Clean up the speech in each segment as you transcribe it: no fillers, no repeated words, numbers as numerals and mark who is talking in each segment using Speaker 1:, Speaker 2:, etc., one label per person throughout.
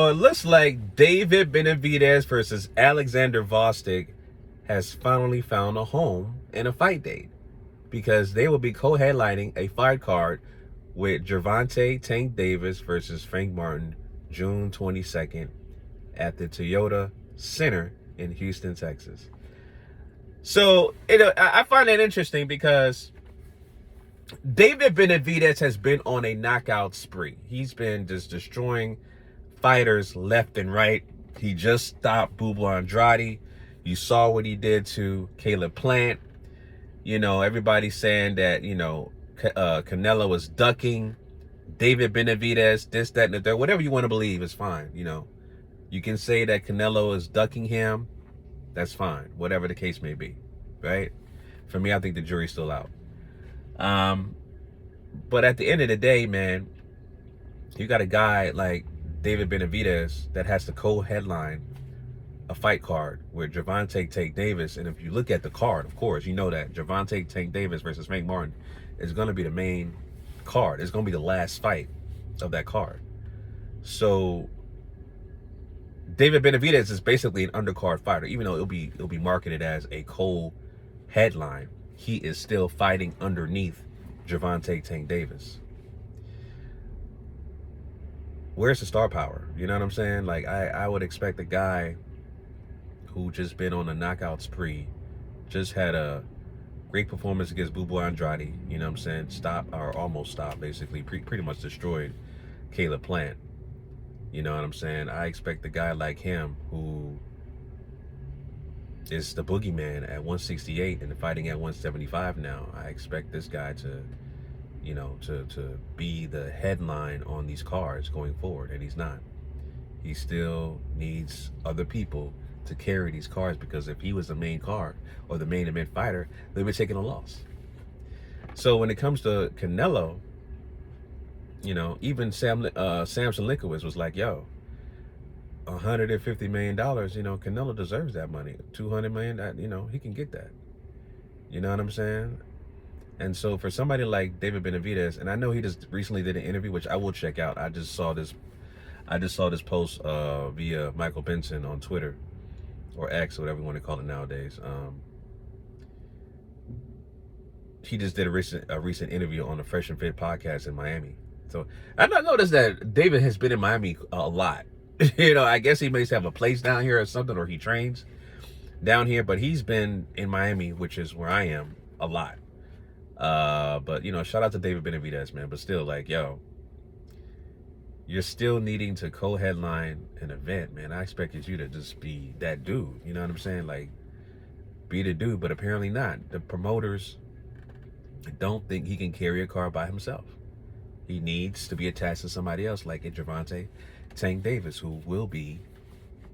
Speaker 1: So it looks like David Benavidez versus Alexander Vostok has finally found a home and a fight date, because they will be co-headlining a fight card with Gervonta Tank Davis versus Frank Martin, June 22nd at the Toyota Center in Houston, Texas. So I find that interesting because David Benavidez has been on a knockout spree. He's been just destroying fighters left and right. He just stopped Bubba Andrade. You saw what he did to Caleb Plant. Everybody's saying that, Canelo was ducking David Benavidez, this, that, and the third. Whatever you want to believe is fine. You can say that Canelo is ducking him. That's fine. Whatever the case may be, right? For me, I think the jury's still out. But at the end of the day, man, you got a guy like David Benavidez that has to co-headline a fight card with Gervonta Tank Davis. And if you look at the card, of course, you know that Gervonta Tank Davis versus Frank Martin is going to be the main card. It's going to be the last fight of that card. So David Benavidez is basically an undercard fighter, even though it'll be marketed as a co-headline. He is still fighting underneath Gervonta Tank Davis. Where's the star power? You know what I'm saying? Like, I would expect a guy who just been on a knockout spree, just had a great performance against Bubba Andrade, you know what I'm saying? Stop, or almost stopped, basically. Pretty much destroyed Caleb Plant. You know what I'm saying? I expect a guy like him, who is the boogeyman at 168 and fighting at 175 now. I expect this guy to, to be the headline on these cards going forward, and he's not. He still needs other people to carry these cards, because if he was the main card or the main event fighter, they'd be taking a loss. So when it comes to Canelo, even Samson Linkowitz was like, yo, $150 million, Canelo deserves that money. $200 million, he can get that. You know what I'm saying? And so for somebody like David Benavidez, and I know he just recently did an interview, which I will check out. I just saw this post via Michael Benson on Twitter, or X, or whatever you want to call it nowadays. He just did a recent interview on the Fresh and Fit podcast in Miami. So I noticed that David has been in Miami a lot. I guess he may have a place down here or something, or he trains down here, but he's been in Miami, which is where I am, a lot. But shout out to David Benavidez, man. But still, like, yo, you're still needing to co-headline an event, man. I expected you to just be that dude. You know what I'm saying? Like, be the dude, but apparently not. The promoters don't think he can carry a car by himself. He needs to be attached to somebody else, like a Gervonta Tank Davis, who will be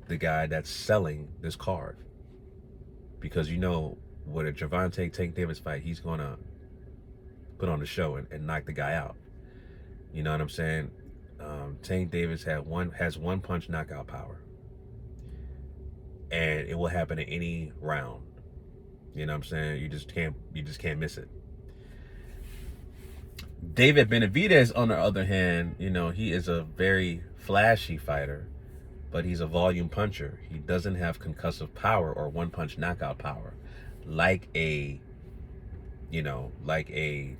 Speaker 1: the guy that's selling this card. Because with a Gervonta Tank Davis fight, he's going to put on the show and knock the guy out. You know what I'm saying? Tank Davis has one punch knockout power, and it will happen in any round. You know what I'm saying? You just can't miss it. David Benavidez, on the other hand, he is a very flashy fighter, but he's a volume puncher. He doesn't have concussive power or one punch knockout power like a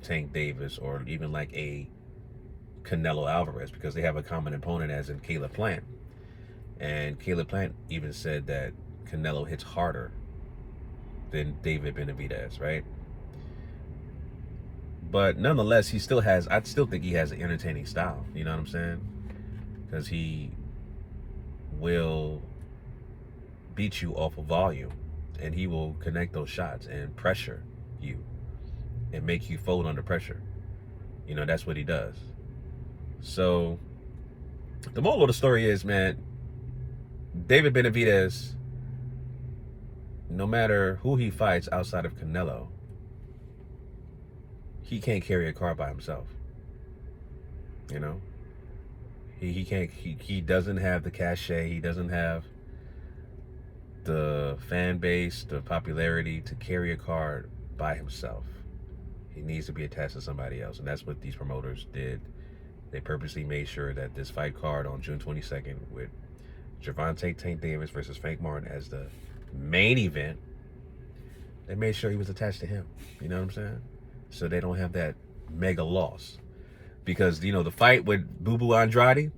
Speaker 1: Tank Davis, or even like a Canelo Alvarez, because they have a common opponent, as in Caleb Plant. And Caleb Plant even said that Canelo hits harder than David Benavidez, right? But nonetheless, I still think he has an entertaining style. You know what I'm saying? Because he will beat you off of volume, and he will connect those shots and pressure you and make you fold under pressure. That's what he does. So the moral of the story is, man, David Benavidez, no matter who he fights outside of Canelo, he can't carry a car by himself. He can't. He doesn't have the cachet. He doesn't have the fan base, the popularity to carry a card by himself. He needs to be attached to somebody else, and that's what these promoters did They purposely made sure that this fight card on June 22nd with Gervonta Tank Davis versus Frank Martin as the main event, they made sure he was attached to him. You know what I'm saying? So they don't have that mega loss. Because, you know, the fight with Boo Boo Andrade,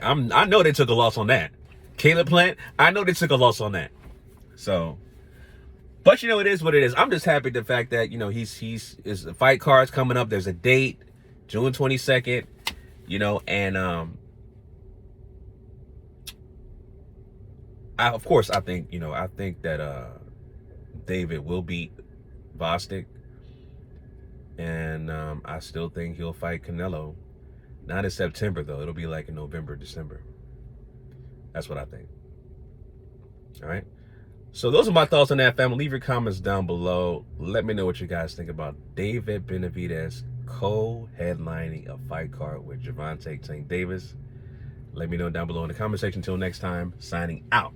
Speaker 1: I know they took a loss on that. Caleb Plant, I know they took a loss on that. So, but you know, it is what it is. I'm just happy the fact that, you know, he's the fight card's coming up. There's a date, June 22nd, you know, and I think that David will beat Bostic, and I still think he'll fight Canelo. Not in September though. It'll be like in November, December. That's what I think. All right. So those are my thoughts on that, family. Leave your comments down below. Let me know what you guys think about David Benavidez co-headlining a fight card with Gervonta Tank Davis. Let me know down below in the comment section. Until next time, signing out.